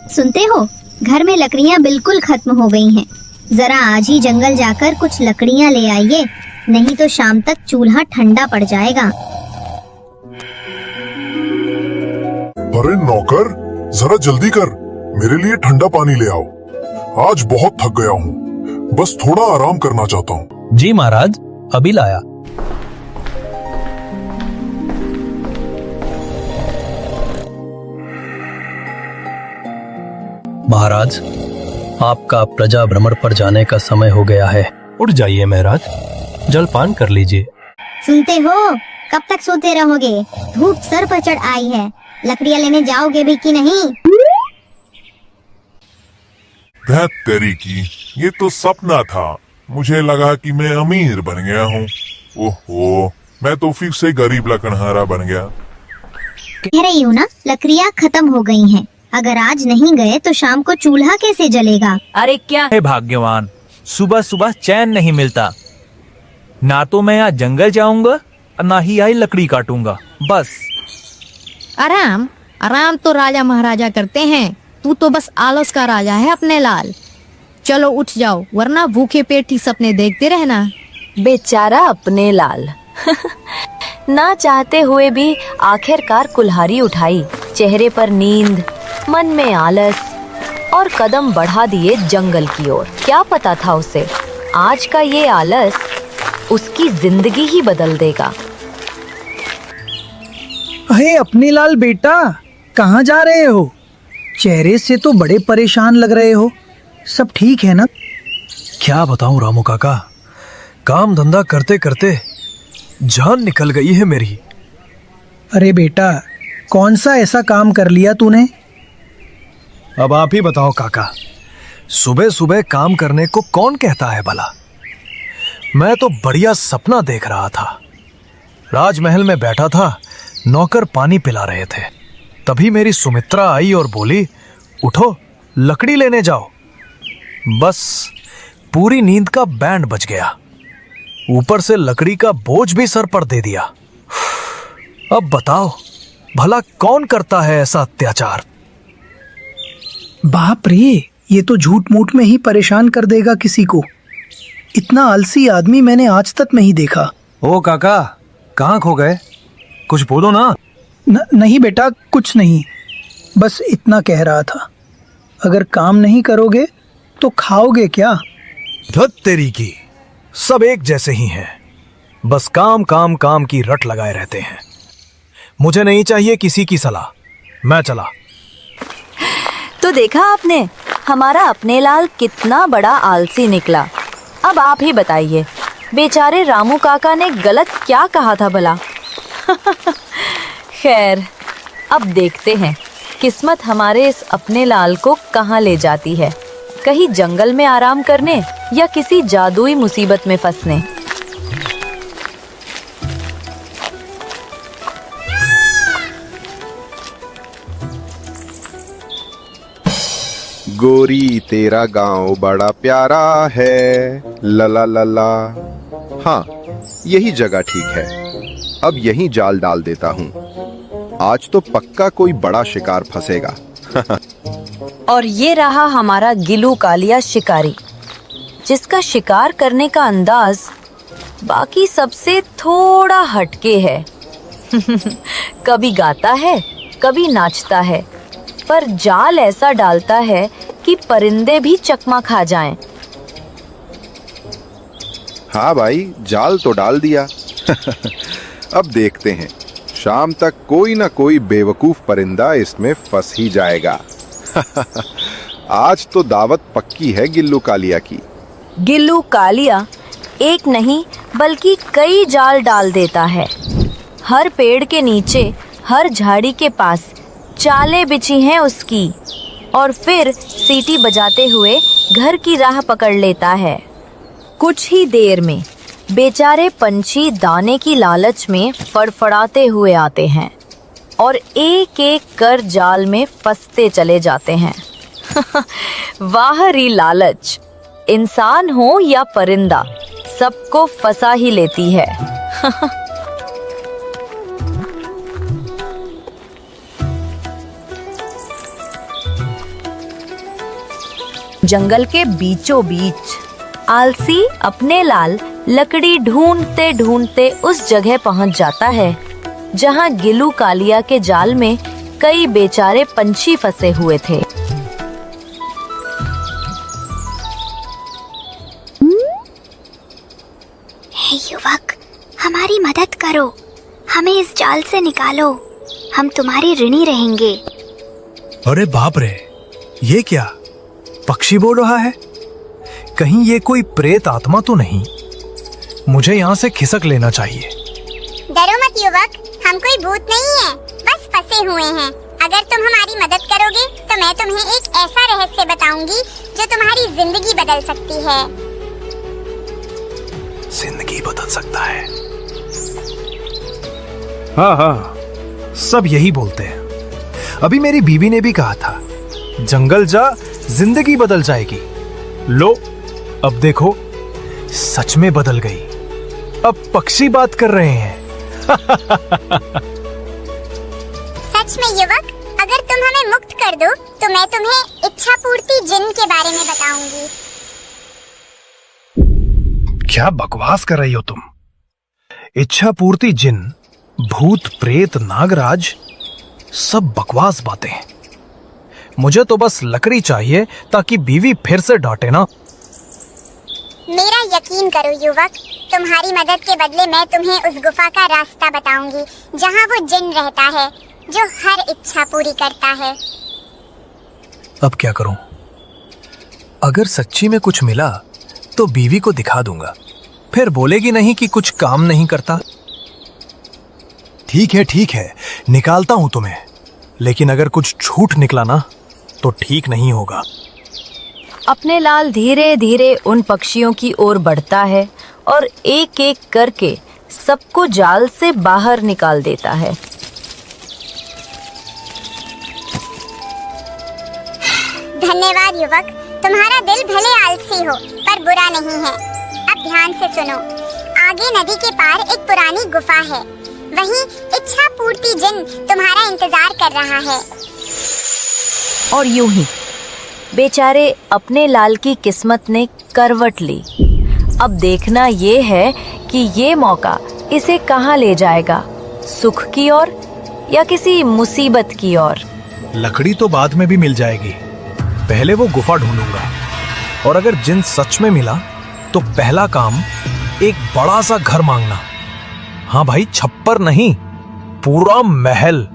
सुनते हो, घर में लकड़ियाँ बिल्कुल खत्म हो गई हैं। जरा आज ही जंगल जाकर कुछ लकड़ियाँ ले आइए, नहीं तो शाम तक चूल्हा ठंडा पड़ जाएगा। अरे नौकर, जरा जल्दी कर, मेरे लिए ठंडा पानी ले आओ। आज बहुत थक गया हूँ, बस थोड़ा आराम करना चाहता हूँ। जी महाराज, अभी लाया। महाराज, आपका प्रजा भ्रमण पर जाने का समय हो गया है। उठ जाइए महाराज, जलपान कर लीजिए। सुनते हो, कब तक सोते रहोगे? धूप सर पर चढ़ आई है, लकड़ियाँ लेने जाओगे भी कि नहीं? धत तेरी की, ये तो सपना था। मुझे लगा कि मैं अमीर बन गया हूँ। ओहो, मैं तो फिर से गरीब लकड़हारा बन गया। कह रही हूँ ना, लकड़ियाँ खत्म हो गई हैं। अगर आज नहीं गए तो शाम को चूल्हा कैसे जलेगा? अरे क्या है भाग्यवान, सुबह सुबह चैन नहीं मिलता। ना तो मैं आज जंगल जाऊंगा, ना ही आई लकड़ी काटूंगा। बस आराम आराम तो राजा महाराजा करते हैं, तू तो बस आलस का राजा है अपने लाल। चलो उठ जाओ, वरना भूखे पेट ही सपने देखते रहना। बेचारा अपने लाल ना चाहते हुए भी आखिरकार कुल्हाड़ी उठाई, चेहरे पर नींद, मन में आलस, और कदम बढ़ा दिए जंगल की ओर। क्या पता था उसे, आज का ये आलस उसकी जिंदगी ही बदल देगा। अरे अपने लाल बेटा, कहाँ जा रहे हो? चेहरे से तो बड़े परेशान लग रहे हो। सब ठीक है ना? क्या बताऊं रामू काका, काम धंधा करते करते जान निकल गई है मेरी। अरे बेटा, कौन सा ऐसा काम कर लिया तूने? अब आप ही बताओ काका, सुबह सुबह काम करने को कौन कहता है भला? मैं तो बढ़िया सपना देख रहा था। राजमहल में बैठा था, नौकर पानी पिला रहे थे। तभी मेरी सुमित्रा आई और बोली, उठो लकड़ी लेने जाओ। बस पूरी नींद का बैंड बज गया, ऊपर से लकड़ी का बोझ भी सर पर दे दिया। अब बताओ भला कौन करता है ऐसा अत्याचार? बाप रे, ये तो झूठ मूठ में ही परेशान कर देगा किसी को। इतना आलसी आदमी मैंने आज तक नहीं देखा। ओ काका, कहाँ खो गए? कुछ बोलो ना। नहीं बेटा, कुछ नहीं, बस इतना कह रहा था, अगर काम नहीं करोगे तो खाओगे क्या? धत तेरी की, सब एक जैसे ही हैं, बस काम काम काम की रट लगाए रहते हैं। मुझे नहीं चाहिए किसी की सलाह, मैं चला। तो देखा आपने, हमारा अपने लाल कितना बड़ा आलसी निकला। अब आप ही बताइए, बेचारे रामू काका ने गलत क्या कहा था भला? खैर, अब देखते हैं किस्मत हमारे इस अपने लाल को कहाँ ले जाती है। कहीं जंगल में आराम करने या किसी जादुई मुसीबत में फंसने। गोरी तेरा गांव बड़ा प्यारा है, लला लला। हाँ, यही जगह ठीक है। अब यहीं जाल डाल देता हूँ, आज तो पक्का कोई बड़ा शिकार फंसेगा। और ये रहा हमारा गिल्लू कालिया शिकारी, जिसका शिकार करने का अंदाज बाकी सबसे थोड़ा हटके है। कभी गाता है, कभी नाचता है, पर जाल ऐसा डालता है कि परिंदे भी चकमा खा जाएं। हाँ भाई, जाल तो डाल दिया। अब देखते हैं, शाम तक कोई ना कोई बेवकूफ परिंदा इसमें फंस ही जाएगा। आज तो दावत पक्की है गिल्लू कालिया की। गिल्लू कालिया एक नहीं बल्कि कई जाल डाल देता है। हर पेड़ के नीचे, हर झाड़ी के पास चालें बिछी हैं उसकी, और फिर सीटी बजाते हुए घर की राह पकड़ लेता है। कुछ ही देर में बेचारे पंछी दाने की लालच में फड़फड़ाते हुए आते हैं और एक एक कर जाल में फंसते चले जाते हैं। वाह री लालच, इंसान हो या परिंदा, सबको फंसा ही लेती है। जंगल के बीचों बीच। आलसी अपने लाल लकड़ी ढूंढते ढूंढते उस जगह पहुंच जाता है जहां गिलू कालिया के जाल में कई बेचारे पंछी फंसे हुए थे। हे युवक, हमारी मदद करो, हमें इस जाल से निकालो, हम तुम्हारे ऋणी रहेंगे। अरे बाप रे, ये क्या पक्षी बोल रहा है? कहीं ये कोई प्रेत आत्मा तो नहीं? मुझे यहाँ से खिसक लेना चाहिए। डरो मत युवक, हम कोई भूत नहीं है, बस फंसे हुए हैं। अगर तुम हमारी मदद करोगे तो मैं तुम्हें एक ऐसा रहस्य बताऊंगी जो तुम्हारी जिंदगी बदल सकती है। जिंदगी बदल सकता है? हाँ, सब यही बोलते हैं। अभी मेरी बीवी ने भी कहा था, जंगल जा, जिंदगी बदल जाएगी। लो, अब देखो, सच में बदल गई। अब पक्षी बात कर रहे हैं। सच में युवक, अगर तुम हमें मुक्त कर दो तो मैं तुम्हें इच्छा पूर्ति जिन के बारे में बताऊंगी। क्या बकवास कर रही हो तुम? इच्छा पूर्ति जिन, भूत प्रेत नागराज, सब बकवास बातें हैं। मुझे तो बस लकड़ी चाहिए ताकि बीवी फिर से डांटे ना। मेरा यकीन करो युवक, तुम्हारी मदद के बदले मैं तुम्हें उस गुफा का रास्ता बताऊंगी जहां वो जिन रहता है जो हर इच्छा पूरी करता है। अब क्या करूं? अगर सच्ची में कुछ मिला तो बीवी को दिखा दूंगा, फिर बोलेगी नहीं कि कुछ काम नहीं करता। ठीक है, निकालता हूं तुम्हें, लेकिन अगर कुछ झूठ निकला ना तो ठीक नहीं होगा। अपने लाल धीरे धीरे उन पक्षियों की ओर बढ़ता है और एक एक करके सबको जाल से बाहर निकाल देता है। धन्यवाद युवक, तुम्हारा दिल भले आलसी हो पर बुरा नहीं है। अब ध्यान से सुनो, आगे नदी के पार एक पुरानी गुफा है, वहीं इच्छा पूर्ति जिन तुम्हारा इंतजार कर रहा है। और यूं ही बेचारे अपने लाल की किस्मत ने करवट ली। अब देखना ये है कि ये मौका इसे कहाँ ले जाएगा, सुख की ओर या किसी मुसीबत की ओर। लकड़ी तो बाद में भी मिल जाएगी, पहले वो गुफा ढूंढूंगा, और अगर जिन सच में मिला तो पहला काम एक बड़ा सा घर मांगना। हाँ भाई, छप्पर नहीं, पूरा महल।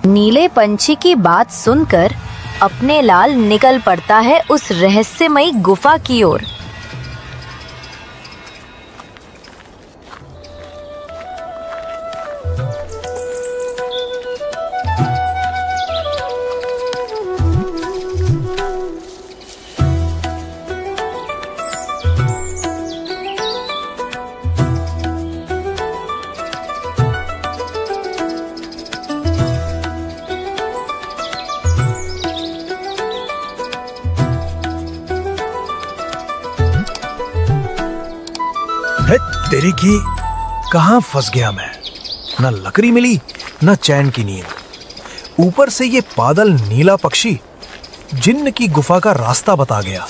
नीले पंछी की बात सुनकर अपने लाल निकल पड़ता है उस रहस्यमयी गुफा की ओर। तेरी की, कहां फंस गया मैं? न लकड़ी मिली, न चैन की नींद। ऊपर से ये बादल नीला पक्षी जिन्न की गुफा का रास्ता बता गया।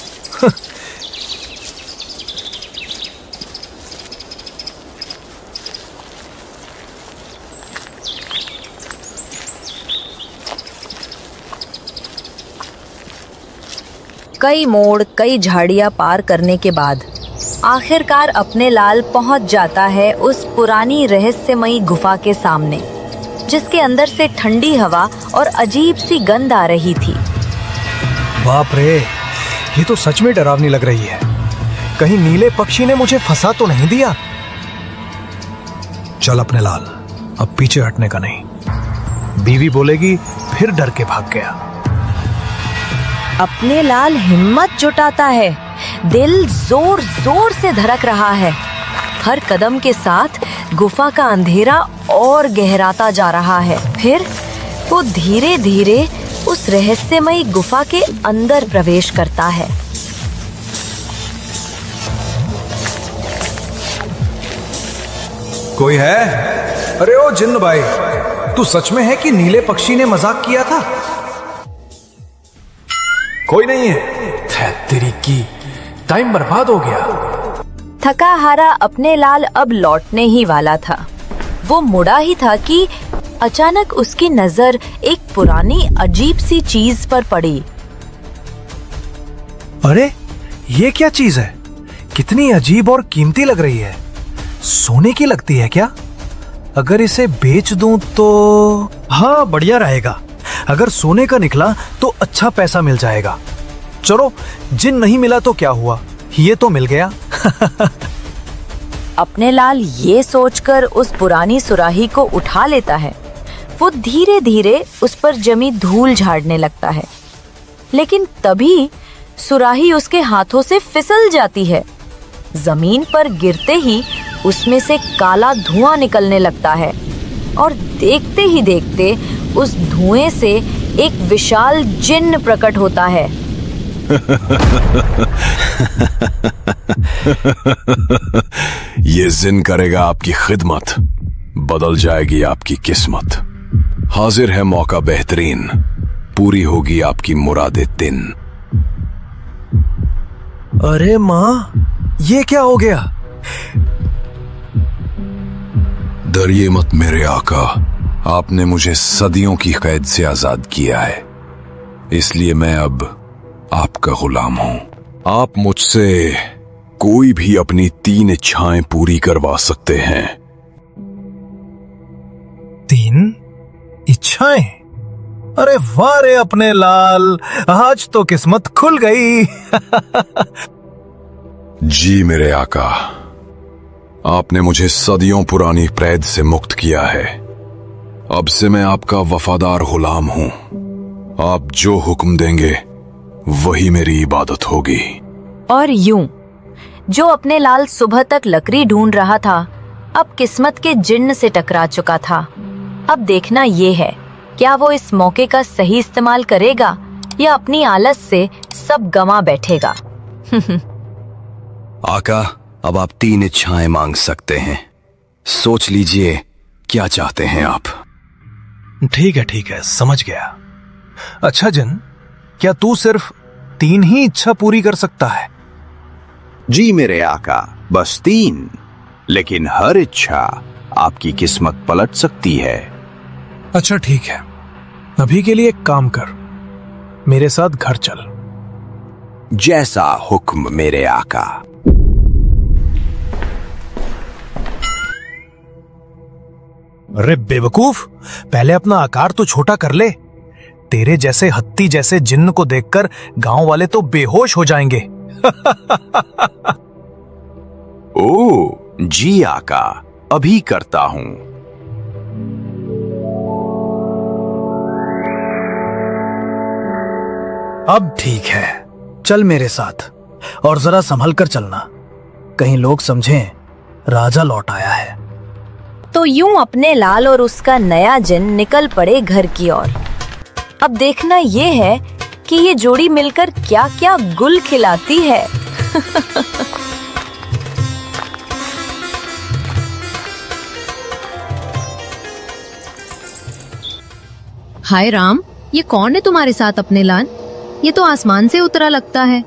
कई मोड़, कई झाड़ियां पार करने के बाद आखिरकार अपने लाल पहुंच जाता है उस पुरानी रहस्यमयी गुफा के सामने, जिसके अंदर से ठंडी हवा और अजीब सी गंध आ रही थी। बाप रे, ये तो सच में डरावनी लग रही है। कहीं नीले पक्षी ने मुझे फंसा तो नहीं दिया? चल अपने लाल, अब पीछे हटने का नहीं। बीवी बोलेगी फिर डर के भाग गया। अपने लाल हिम्मत जुटाता है, दिल जोर जोर से धड़क रहा है। हर कदम के साथ गुफा का अंधेरा और गहराता जा रहा है। फिर वो धीरे धीरे उस रहस्यमयी गुफा के अंदर प्रवेश करता है। कोई है? अरे ओ जिन्न भाई, तू सच में है कि नीले पक्षी ने मजाक किया था? कोई नहीं है। तेरी की टाइम बर्बाद हो गया। थका हारा अपने लाल अब लौटने ही वाला था। वो मुड़ा ही था कि अचानक उसकी नजर एक पुरानी अजीब सी चीज पर पड़ी। अरे ये क्या चीज है? कितनी अजीब और कीमती लग रही है। सोने की लगती है क्या? अगर इसे बेच दूं तो हाँ, बढ़िया रहेगा। अगर सोने का निकला तो अच्छा पैसा मिल जाएगा। चलो, जिन नहीं मिला तो क्या हुआ, ये तो मिल गया। अपने लाल ये सोचकर उस पुरानी सुराही को उठा लेता है। वो धीरे धीरे उस पर जमी धूल झाड़ने लगता है, लेकिन तभी सुराही उसके हाथों से फिसल जाती है। जमीन पर गिरते ही उसमें से काला धुआं निकलने लगता है और देखते ही देखते उस धुएं से एक विशाल जिन्न प्रकट होता है। ये जिन करेगा आपकी खिदमत, बदल जाएगी आपकी किस्मत। हाजिर है मौका बेहतरीन, पूरी होगी आपकी मुरादे दिन। अरे माँ, ये क्या हो गया? डरिए मत मेरे आका, आपने मुझे सदियों की कैद से आजाद किया है, इसलिए मैं अब आपका गुलाम हूं। आप मुझसे कोई भी अपनी 3 इच्छाएं पूरी करवा सकते हैं। 3 इच्छाएं? अरे वाह रे अपने लाल, आज तो किस्मत खुल गई। जी मेरे आका, आपने मुझे सदियों पुरानी कैद से मुक्त किया है। अब से मैं आपका वफादार गुलाम हूं। आप जो हुक्म देंगे वही मेरी इबादत होगी। और यूं जो अपने लाल सुबह तक लकड़ी ढूंढ रहा था, अब किस्मत के जिन्न से टकरा चुका था। अब देखना ये है, क्या वो इस मौके का सही इस्तेमाल करेगा या अपनी आलस से सब गंवा बैठेगा। आका, अब आप 3 इच्छाएं मांग सकते हैं। सोच लीजिए क्या चाहते हैं आप। ठीक है, समझ गया। अच्छा जिन, क्या तू सिर्फ 3 ही इच्छा पूरी कर सकता है? जी मेरे आका, बस 3, लेकिन हर इच्छा आपकी किस्मत पलट सकती है। अच्छा ठीक है, अभी के लिए एक काम कर, मेरे साथ घर चल। जैसा हुक्म मेरे आका। अरे बेवकूफ, पहले अपना आकार तो छोटा कर ले। तेरे जैसे हत्ती जैसे जिन्न को देखकर गांव वाले तो बेहोश हो जाएंगे। ओ जी आका, अभी करता हूं। अब ठीक है, चल मेरे साथ, और जरा संभल कर चलना, कहीं लोग समझें राजा लौट आया है। तो यूं अपने लाल और उसका नया जिन निकल पड़े घर की ओर। अब देखना ये है कि ये जोड़ी मिलकर क्या क्या गुल खिलाती है। हाय राम, ये कौन है तुम्हारे साथ अपने लाल? ये तो आसमान से उतरा लगता है।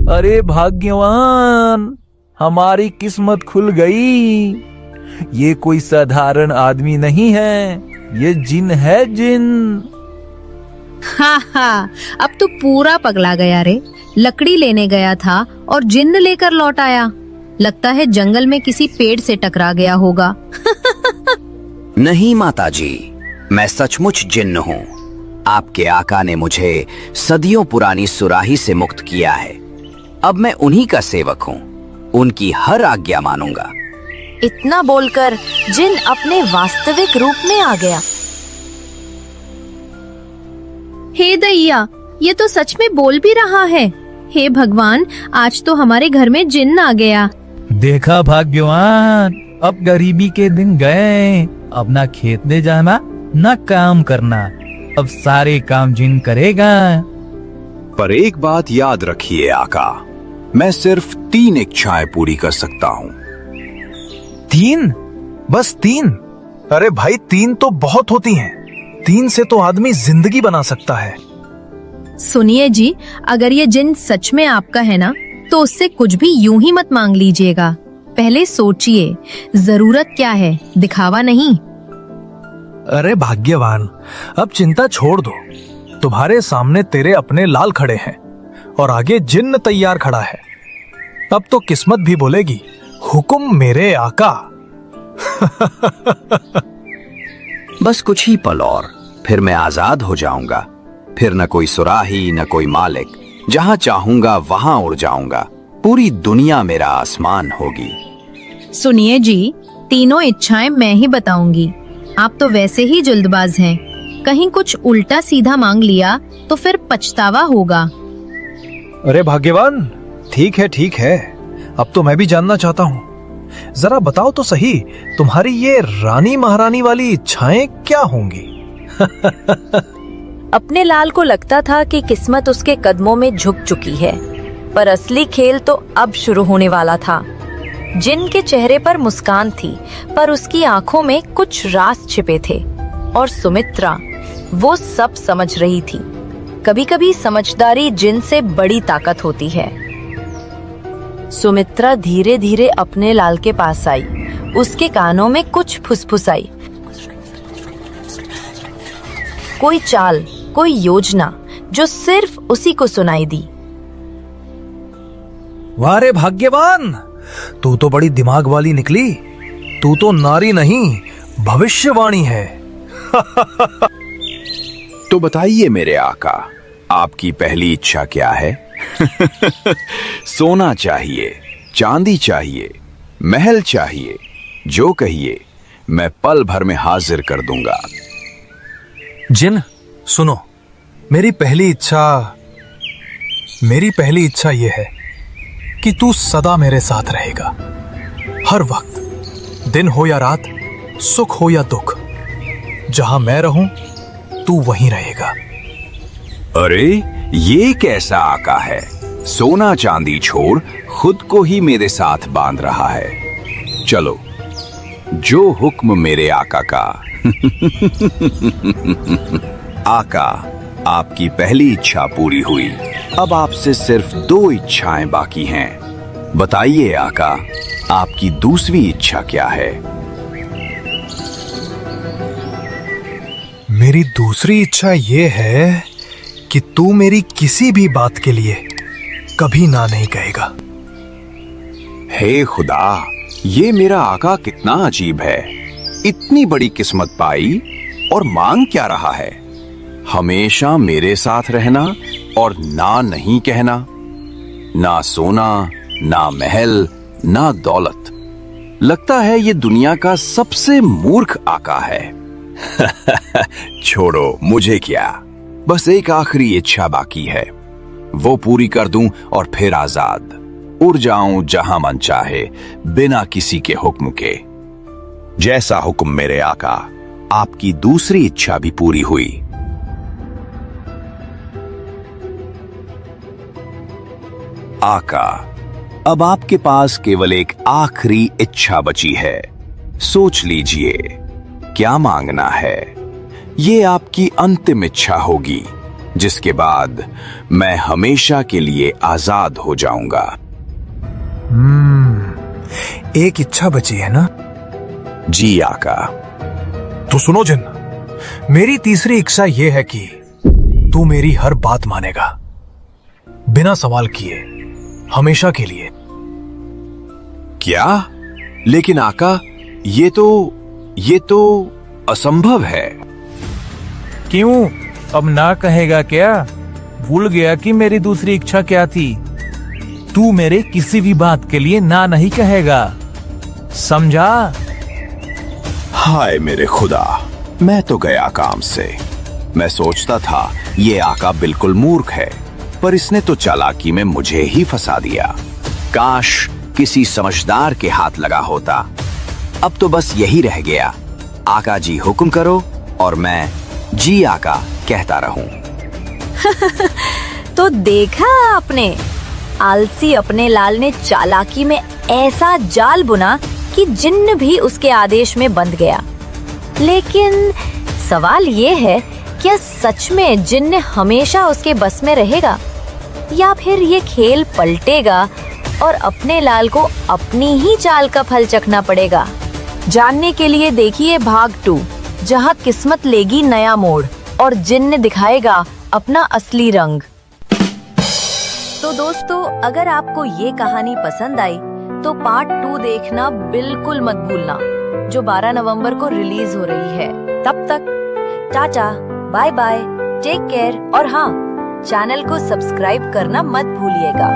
अरे भाग्यवान, हमारी किस्मत खुल गई। ये कोई साधारण आदमी नहीं है, ये जिन है, जिन। हा, अब तो पूरा पगला गया रे। लकड़ी लेने गया था और जिन्न लेकर लौट आया। लगता है जंगल में किसी पेड़ से टकरा गया होगा। नहीं माताजी, मैं सचमुच जिन्न हूँ। आपके आका ने मुझे सदियों पुरानी सुराही से मुक्त किया है। अब मैं उन्हीं का सेवक हूँ, उनकी हर आज्ञा मानूंगा। इतना बोलकर जिन अपने वास्तविक रूप में आ गया। हे दैया, ये तो सच में बोल भी रहा है। हे भगवान, आज तो हमारे घर में जिन्न आ गया। देखा भाग्यवान, अब गरीबी के दिन गए। अब ना खेत ले जाना, ना काम करना, अब सारे काम जिन करेगा। पर एक बात याद रखिए आका, मैं सिर्फ 3 इच्छाएं पूरी कर सकता हूँ। 3? बस 3? अरे भाई, 3 तो बहुत होती हैं। 3 से तो आदमी जिंदगी बना सकता है। सुनिए जी, अगर ये जिन सच में आपका है ना, तो उससे कुछ भी यूं ही मत मांग लीजिएगा। पहले सोचिए, जरूरत क्या है, दिखावा नहीं। अरे भाग्यवान, अब चिंता छोड़ दो। तुम्हारे सामने तेरे अपने लाल खड़े हैं और आगे जिन्न तैयार खड़ा है। अब तो किस्मत भी बोलेगी, हुक्म मेरे आका। बस कुछ ही पल और फिर मैं आजाद हो जाऊंगा। फिर न कोई सुराही न कोई मालिक, जहां चाहूंगा वहां उड़ जाऊंगा। पूरी दुनिया मेरा आसमान होगी। सुनिए जी, तीनों इच्छाएं मैं ही बताऊंगी। आप तो वैसे ही जल्दबाज हैं। कहीं कुछ उल्टा सीधा मांग लिया तो फिर पछतावा होगा। अरे भाग्यवान, ठीक है। अब तो मैं भी जानना चाहता हूँ। जरा बताओ तो सही, तुम्हारी ये रानी महारानी वाली इच्छाएं क्या होंगी? अपने लाल को लगता था कि किस्मत उसके कदमों में झुक चुकी है, पर असली खेल तो अब शुरू होने वाला था। जिन के चेहरे पर मुस्कान थी, पर उसकी आंखों में कुछ राज छिपे थे, और सुमित्रा वो सब समझ रही थी। कभी कभी समझदारी जिन से बड़ी ताकत होती है। सुमित्रा धीरे धीरे अपने लाल के पास आई। उसके कानों में कुछ फुसफुसाई। कोई चाल, कोई योजना जो सिर्फ उसी को सुनाई दी। वाह रे भाग्यवान, तू तो बड़ी दिमाग वाली निकली। तू तो नारी नहीं, भविष्यवाणी है। तो बताइए मेरे आका, आपकी पहली इच्छा क्या है? सोना चाहिए, चांदी चाहिए, महल चाहिए, जो कहिए मैं पल भर में हाजिर कर दूंगा। जिन, सुनो, मेरी पहली इच्छा ये है कि तू सदा मेरे साथ रहेगा। हर वक्त, दिन हो या रात, सुख हो या दुख, जहां मैं रहूं तू वहीं रहेगा। अरे ये कैसा आका है? सोना चांदी छोड़ खुद को ही मेरे साथ बांध रहा है। चलो, जो हुक्म मेरे आका का। आका, आपकी पहली इच्छा पूरी हुई। अब आपसे सिर्फ 2 इच्छाएं बाकी हैं। बताइए आका, आपकी दूसरी इच्छा क्या है? मेरी दूसरी इच्छा ये है कि तू मेरी किसी भी बात के लिए कभी ना नहीं कहेगा। हे खुदा, ये मेरा आका कितना अजीब है। इतनी बड़ी किस्मत पाई और मांग क्या रहा है? हमेशा मेरे साथ रहना और ना नहीं कहना। ना सोना, ना महल, ना दौलत। लगता है ये दुनिया का सबसे मूर्ख आका है। छोड़ो, मुझे क्या, बस एक आखिरी इच्छा बाकी है। वो पूरी कर दूं और फिर आजाद उड़ जाऊं जहां मन चाहे, बिना किसी के हुक्म के। जैसा हुक्म मेरे आका। आपकी दूसरी इच्छा भी पूरी हुई। आका, अब आपके पास केवल एक आखिरी इच्छा बची है। सोच लीजिए, क्या मांगना है? ये आपकी अंतिम इच्छा होगी, जिसके बाद मैं हमेशा के लिए आजाद हो जाऊंगा। एक इच्छा बची है ना? जी आका। तो सुनो जिन, मेरी तीसरी इच्छा यह है कि तू मेरी हर बात मानेगा, बिना सवाल किए, हमेशा के लिए। क्या? लेकिन आका, ये तो असंभव है। क्यों? अब ना कहेगा क्या? भूल गया कि मेरी दूसरी इच्छा क्या थी? तू मेरे किसी भी बात के लिए ना नहीं कहेगा, समझा? हाय मेरे खुदा, मैं तो गया काम से। मैं सोचता था ये आका बिल्कुल मूर्ख है, पर इसने तो चालाकी में मुझे ही फंसा दिया। काश किसी समझदार के हाथ लगा होता। अब तो बस यही रह गया, आका जी हुक्म करो और मैं जी आका कहता रहूं। तो देखा आपने, आलसी अपने लाल ने चालाकी में ऐसा जाल बुना कि जिन्न भी उसके आदेश में बंध गया। लेकिन सवाल ये है क्या सच में जिन्न हमेशा उसके बस में रहेगा, या फिर ये खेल पलटेगा और अपने लाल को अपनी ही चाल का फल चखना पड़ेगा? जानने के लिए देखिए भाग 2, जहां किस्मत लेगी नया मोड़ और जिन्न दिखाएगा अपना असली रंग। तो दोस्तों, अगर आपको ये कहानी पसंद आई तो पार्ट 2 देखना बिल्कुल मत भूलना, जो 12 नवंबर को रिलीज हो रही है। तब तक tata, bye bye, take care, और हाँ, चैनल को सब्सक्राइब करना मत भूलिएगा।